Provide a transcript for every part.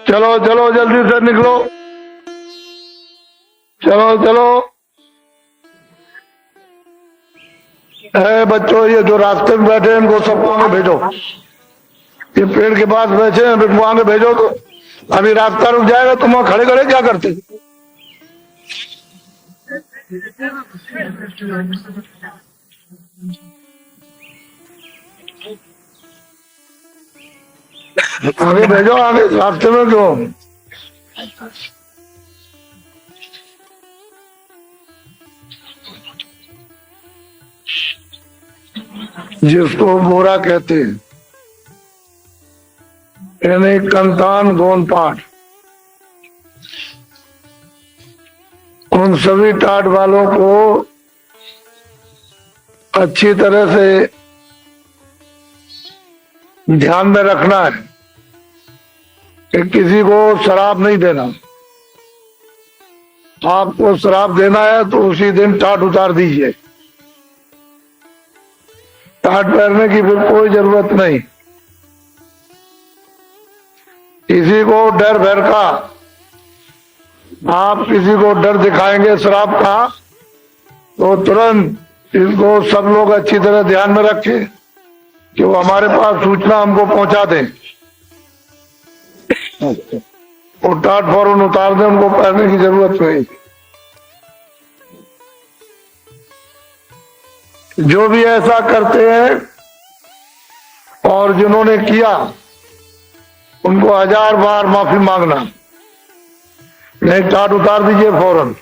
चलो चलो जल्दी से निकलो, चलो चलो। बच्चों, ये जो रास्ते में बैठे हैं इनको सबको आगे भेजो। ये पेड़ के पास बैठे हैं, इनको आगे भेजो। तो अभी रास्ता रुक जाएगा, तुम वहां खड़े खड़े क्या करते? आगे भेजो, आगे रास्ते में क्यों? जिसको बोरा कहते हैं, यानी कंतान गोन पाठ, उन सभी टाट वालों को अच्छी तरह से ध्यान में रखना है कि किसी को शराब नहीं देना। आपको शराब देना है तो उसी दिन टाट उतार दीजिए। टाट पहनने की फिर कोई जरूरत नहीं। किसी को डर भर का, आप किसी को डर दिखाएंगे शराब का, तो तुरंत इसको सब लोग अच्छी तरह ध्यान में रखें कि वो हमारे पास सूचना हमको पहुंचा दें। वो टाट फौरन उतार दें, उनको पहनने की जरूरत नहीं। जो भी ऐसा करते हैं और जिन्होंने किया, उनको 1000 बार माफी मांगना। नहीं, टाट उतार दीजिए फौरन।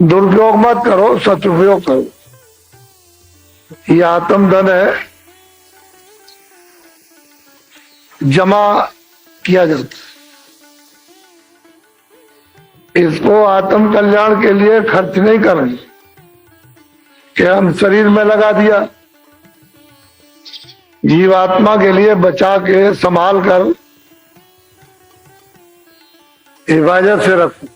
दुरुपयोग मत करो, सदुपयोग करो। ये आत्मधन है, जमा किया जाता है। इसको आत्म कल्याण के लिए खर्च नहीं करेंगे कि हम शरीर में लगा दिया। जीवात्मा के लिए बचा के संभाल कर हिफाजत से रखो।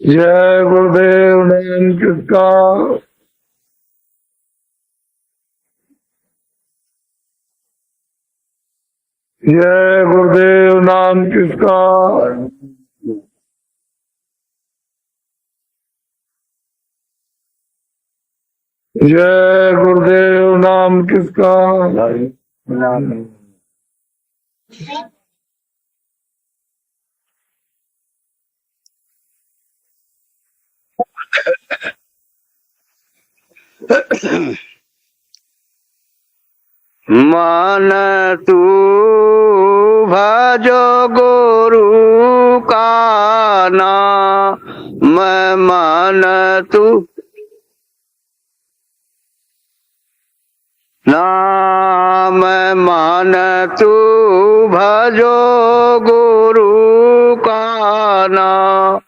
जय गुरुदेव। नाम किसका? जय गुरुदेव। नाम किसका? जय गुरुदेव। नाम किसका? मन तू भजो गुरु का नाम, मन तू नाम, मन तू भजो गुरु का नाम।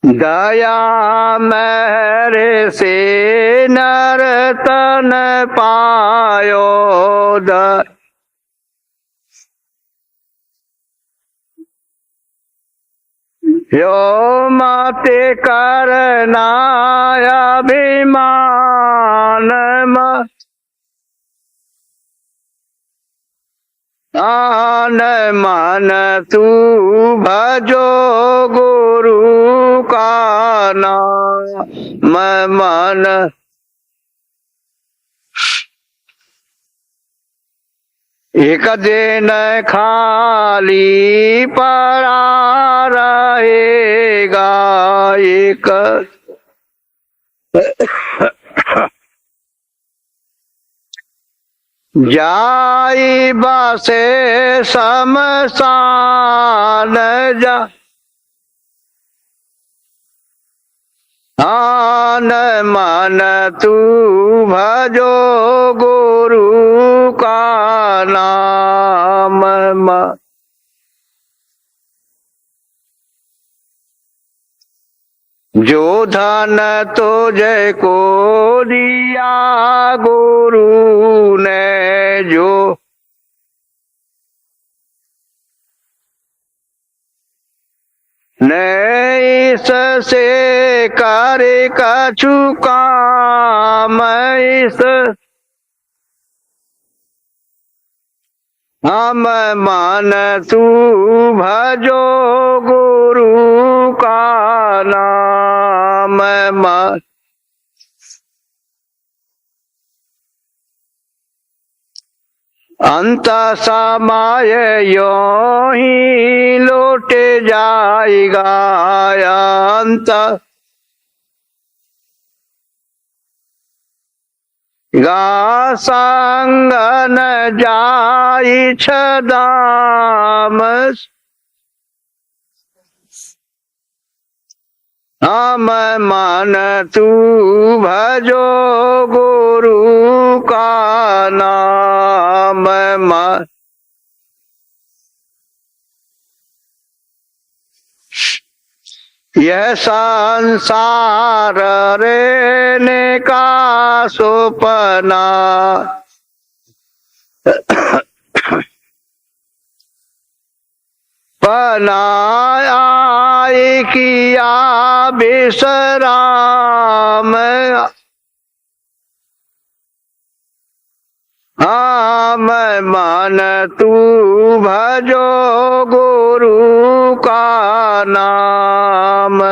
दया मेरे से नर तन पायो, यो माते करना अभिमान, आन मन तू भजो गुरु का नाम, मन एक दिन खाली पड़ा रहेगा, एक जाई बसे शमशान जा आन मन तू भजो गुरु का नाम जो धन तुझे को दिया गुरु ने जो ने इससे कर कछु काम इस हम मन तू भजो गुरु का नाम अंत समय यो ही लौट जाएगा अंत गा संग न जाई छदाम हम मन तू भजो गुरु का नाम यह संसार रहने का सपना बनाया किया विश्राम हम मन तू भजो गुरु का नाम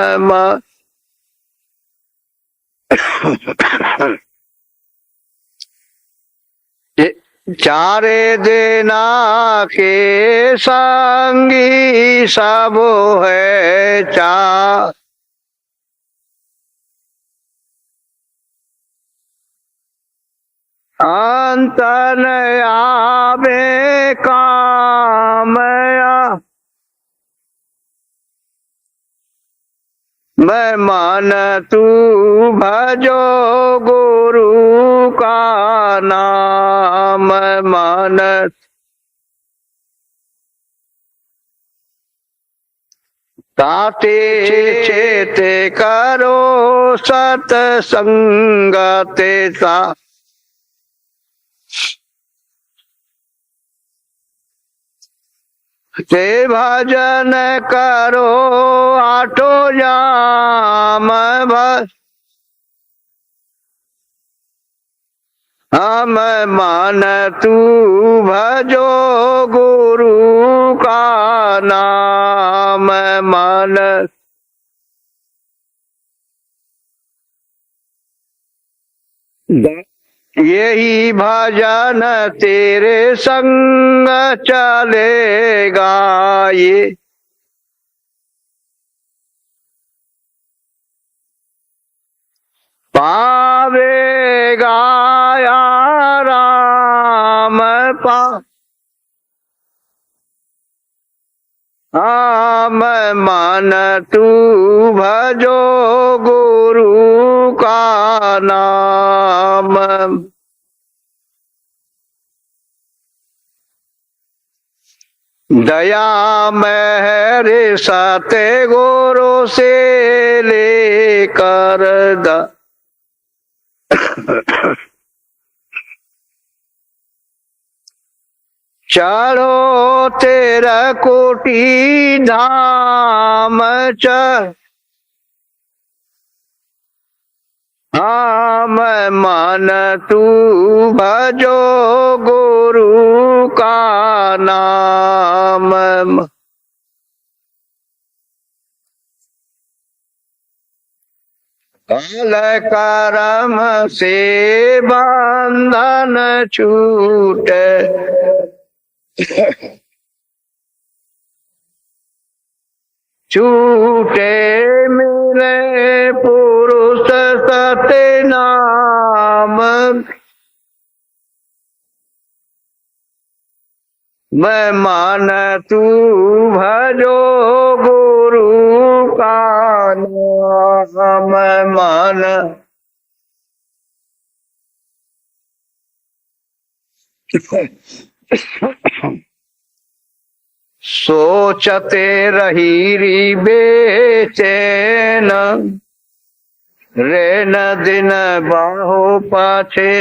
चारे देना के संगी सब है चा अंतन आवे कामया मैं मन तू भजो गुरु का नाम मन ताते चेते करो सतसंगते सा ते भजन करो आठो जाम बस हम मन तू भजो गुरु का नाम मन यही भजन तेरे संग चलेगा ये पावेगा या राम पा हम मन तू भजो गुरु का नाम दया मेहर सते गुरु से लेकर चलो तेरा कोटि धाम चल हम मन तू भजो गुरु का नाम काल कर्म से बंधन छूटे छूटे मेरे पुरुष सत्य नाम मैं मान तू भजो गुरु का नाम, मैं मान सोचते रही री बेचैन, रे न दिन बाहो पाछे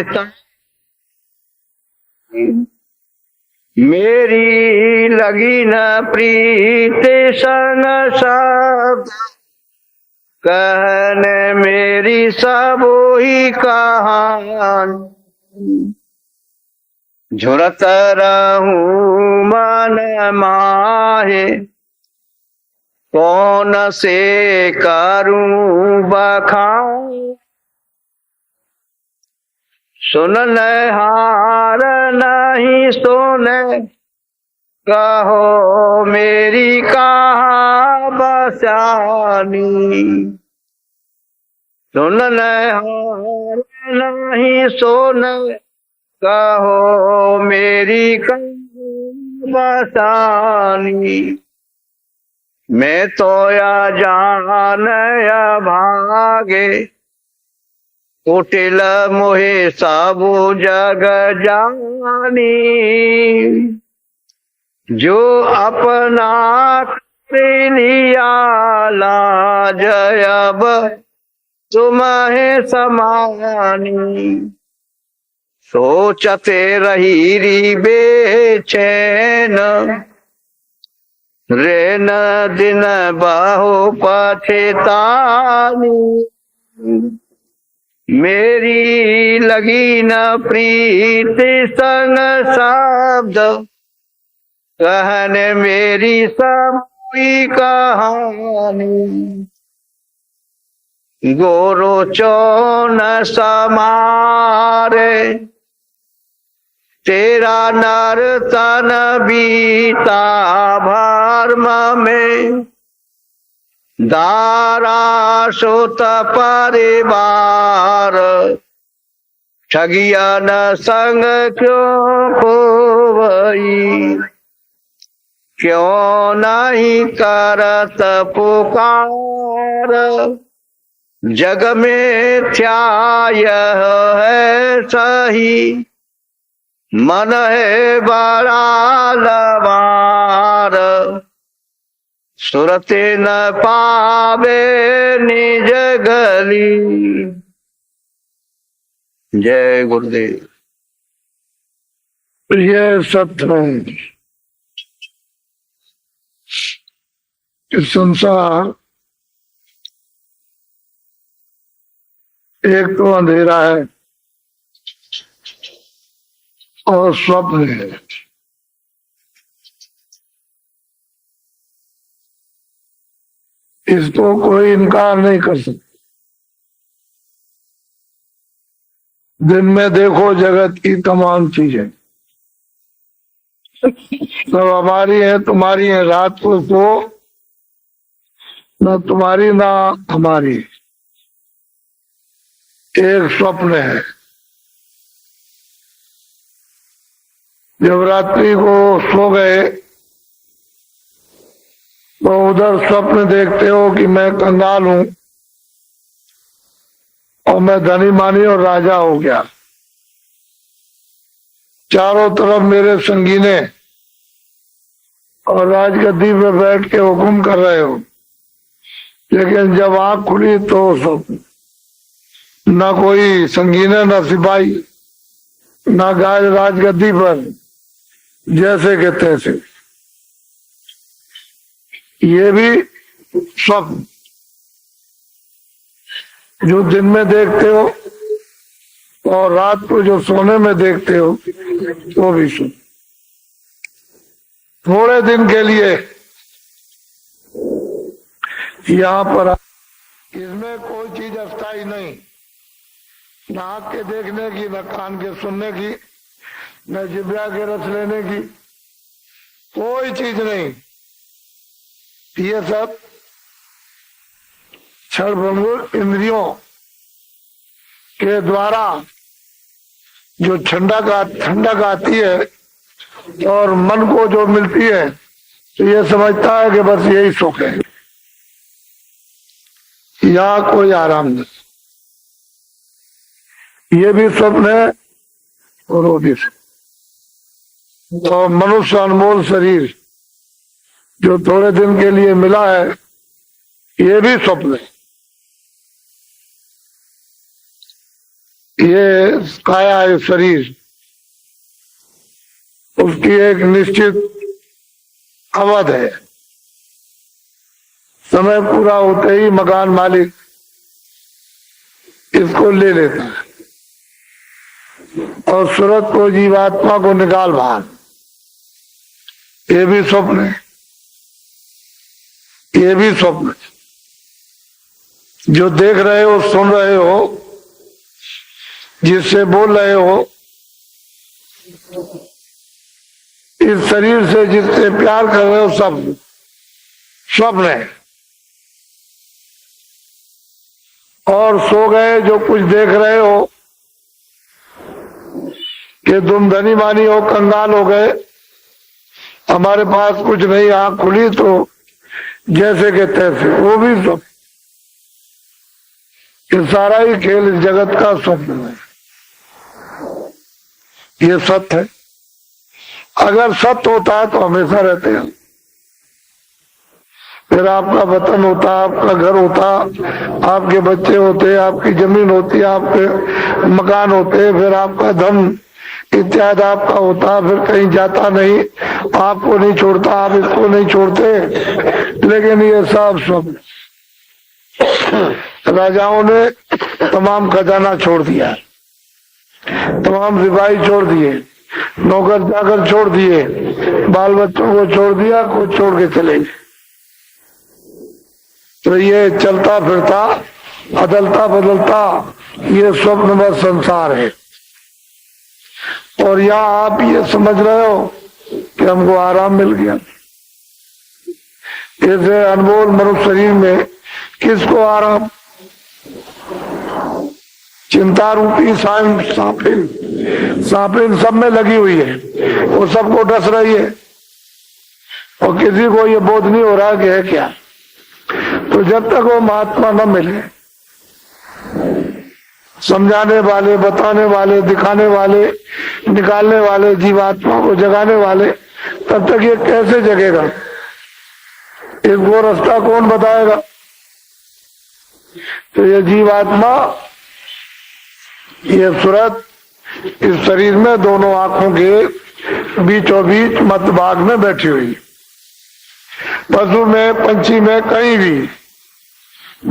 मेरी लगी न प्रीत संग सब, कहने मेरी सब ही कहानी, झुरत रहूं मन माहे, कौन से करूं बखान, सुनने हार नहीं सुने, कहो मेरी कहाँ बसानी, सुनने हार नहीं सुने, कहो मेरी कहाँ बसानी, मैं तो या जान या भागे, कुटिल मोहे साबु जग जानी, जो अपना कर लिया लाज अब तुम्हें समानी, सोचते रही री बेचैन, रे न दिन बाहो पछतानी, मेरी लगी न प्रीत संग शब्द, कहने मेरी सबकी कहानी, गोरो चौन समारे, तेरा नर तन बीता भर्म में, दारा सुत परिवार, ठगिया न संग क्यों खोवई, क्यों नहीं करत पुकार, जग में क्या यह है सही, मन है बड़ा लवार, सुरते न पावे निज गली। जय गुरुदेव। ये सत्य है कि संसार एक तो अंधेरा है और स्वप्न है। इसको कोई इनकार नहीं कर सकता। दिन में देखो जगत की तमाम चीजें सब हमारी है, तुम्हारी है। रात को सो न तुम्हारी ना हमारी, एक स्वप्न है। जब रात्रि को सो गए तो उधर स्वप्न देखते हो कि मैं कंगाल हूं और मैं धनी मानी और राजा हो गया, चारों तरफ मेरे संगीने और राजगद्दी पे बैठ के हुक्म कर रहे हो। लेकिन जब आंख खुली तो सब न कोई संगीने न सिपाही न गाय राजगद्दी पर, जैसे के तैसे। ये भी स्वप्न जो दिन में देखते हो और रात को जो सोने में देखते हो वो भी स्वप्न। थोड़े दिन के लिए यहाँ पर, इसमें कोई चीज अस्थायी नहीं, न आँख के देखने की, न कान के सुनने की, न जिब्रा के रस लेने की, कोई चीज नहीं। ये सब क्षणभंगुर इंद्रियों के द्वारा जो ठंडक आती है और मन को जो मिलती है तो ये समझता है कि बस यही सुख है, यहाँ कोई आराम नहीं। ये भी स्वप्न है और वो भी स्वप्न। तो मनुष्य अनमोल शरीर जो थोड़े दिन के लिए मिला है, ये भी स्वप्न है। ये काया है शरीर, उसकी एक निश्चित अवध है। समय पूरा होते ही मकान मालिक इसको ले लेता है और सूरत को, जीवात्मा को निकाल बाहर। ये भी स्वप्न है, ये भी स्वप्न है। जो देख रहे हो, सुन रहे हो, जिससे बोल रहे हो, इस शरीर से जिससे प्यार कर रहे हो, सब स्वप्न है। और सो गए जो कुछ देख रहे हो कि तुम धनी मानी हो, कंगाल हो गए, हमारे पास कुछ नहीं, आंख खुली तो जैसे के तैसे, वो भी स्वप्न। ये सारा ही खेल इस जगत का स्वप्न है। ये सत्य है। अगर सत्य होता है तो हमेशा रहते हैं। फिर आपका वतन होता, आपका घर होता, आपके बच्चे होते, आपकी जमीन होती, आपके मकान होते, फिर आपका धन इत्यादि आपका होता, फिर कहीं जाता नहीं, आपको नहीं छोड़ता, आप इसको नहीं छोड़ते। लेकिन ये सब स्वप्न। राजाओं ने तमाम खजाना छोड़ दिया, तमाम सिपाही छोड़ दिए, नौकर चाकर छोड़ दिए, बाल बच्चों को छोड़ दिया, कुछ छोड़ के चले गए। तो ये चलता फिरता, अदलता बदलता, ये स्वप्नमय संसार है। और यहाँ आप ये समझ रहे हो कि हमको आराम मिल गया। ऐसे अनमोल मनुष्य शरीर में किसको आराम? चिंता रूपी सांपिन सब में लगी हुई है, वो सबको डस रही है और किसी को ये बोध नहीं हो रहा कि है क्या। तो जब तक वो महात्मा न मिले, समझाने वाले, बताने वाले, दिखाने वाले, निकालने वाले, जीवात्मा को जगाने वाले, तब तक ये कैसे जगेगा? एक वो रास्ता कौन बताएगा? तो ये जीवात्मा, ये सूरत इस शरीर में दोनों आंखों के बीचों बीच मध्य भाग में बैठी हुई, पशु में, पंछी में, कहीं भी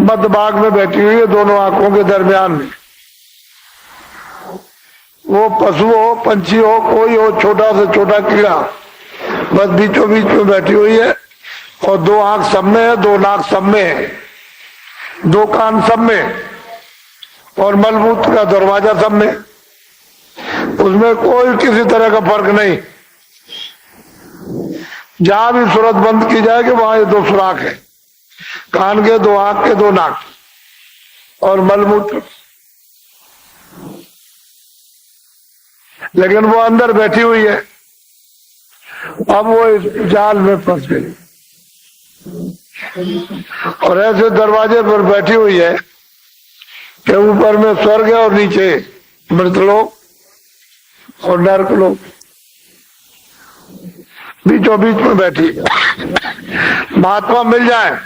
मध्य भाग में बैठी हुई है, दोनों आंखों के दरमियान में। वो पशु हो, पंछी हो, कोई हो, छोटा से छोटा कीड़ा, बस बीचों बीच में बैठी हुई है। और दो आंख सब में है, दो नाक सब में है, दो कान सब में, और मलमूत्र का दरवाजा सब में। उसमें कोई किसी तरह का फर्क नहीं। जहां भी सूरत बंद की जाएगी वहां ये दो सुराख है, कान के, दो आंख के, दो नाक और मलमूत्र। लेकिन वो अंदर बैठी हुई है। अब वो इस जाल में फंस गई और ऐसे दरवाजे पर बैठी हुई है कि ऊपर में स्वर्ग है और नीचे मृतलोक और नरकलोक, बीचों बीच में बैठी। महात्मा मिल जाए,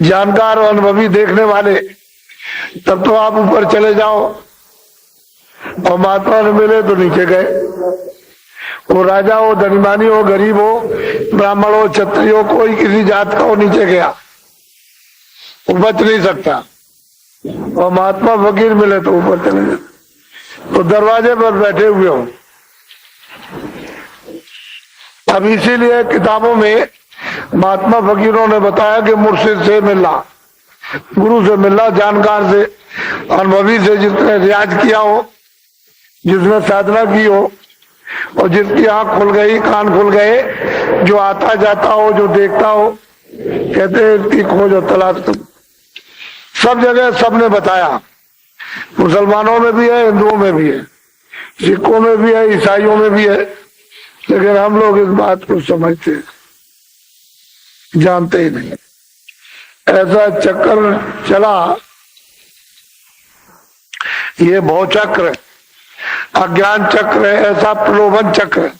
जानकार और अनुभवी देखने वाले, तब तो आप ऊपर चले जाओ। और महात्मा ने मिले तो नीचे गए। वो राजा हो, धनीमानी हो, गरीब हो, ब्राह्मण हो, क्षत्रिय हो, कोई किसी जात का हो, नीचे गया, वो बच नहीं सकता। और महात्मा फकीर मिले तो ऊपर चले गए। तो दरवाजे पर बैठे हुए हो। अब इसीलिए किताबों में महात्मा फकीरों ने बताया कि मुर्शिद से मिलना, गुरु से मिलना, जानकार से, अनुभवी से, जिसने रियाज किया हो, जिसने साधना की हो, और जिसकी आंख खुल गई, कान खुल गए, जो आता जाता हो, जो देखता हो, कहते हैं इसकी खोज और तलाश। तुम सब जगह सबने बताया। मुसलमानों में भी है, हिंदुओं में भी है, सिखों में भी है, ईसाइयों में भी है, लेकिन हम लोग इस बात को समझते जानते ही नहीं। ऐसा चक्कर चला, ये भव चक्र, अज्ञान चक्र है, ऐसा प्रलोभन चक्र,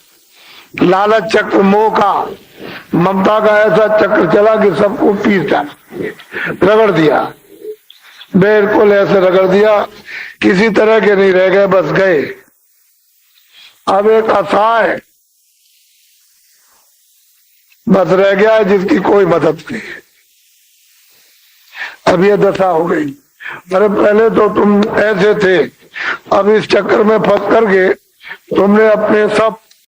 लालच चक्र, मोह का, ममता का ऐसा चक्र चला कि सबको पीस डाला, रगड़ दिया, बिल्कुल ऐसे रगड़ दिया, किसी तरह के नहीं रह गए, बस गए। अब एक असहाय बस रह गया जिसकी कोई मदद नहीं। अब ये दशा हो गई। अरे पहले तो तुम ऐसे थे, अब इस चक्कर में फंस करके तुमने अपने सब